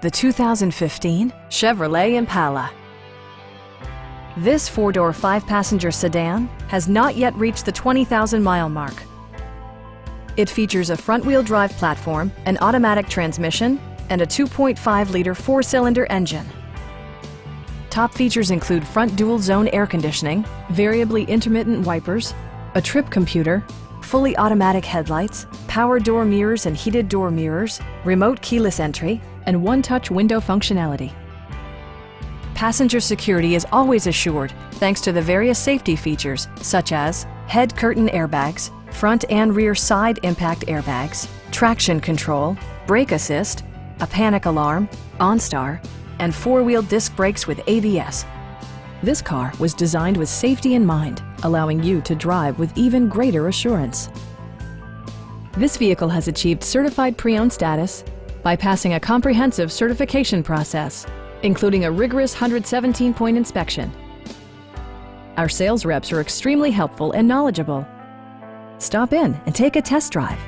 the 2015 Chevrolet Impala. This four-door, five-passenger sedan has not yet reached the 20,000-mile mark. It features a front-wheel drive platform, an automatic transmission, and a 2.5-liter four-cylinder engine. Top features include front dual-zone air conditioning, variably intermittent wipers, a trip computer, fully automatic headlights, power door mirrors and heated door mirrors, remote keyless entry, and one-touch window functionality. Passenger security is always assured thanks to the various safety features such as head curtain airbags, front and rear side impact airbags, traction control, brake assist, a panic alarm, OnStar, and four-wheel disc brakes with ABS. This car was designed with safety in mind, allowing you to drive with even greater assurance. This vehicle has achieved certified pre-owned status by passing a comprehensive certification process, including a rigorous 117-point inspection. Our sales reps are extremely helpful and knowledgeable. Stop in and take a test drive.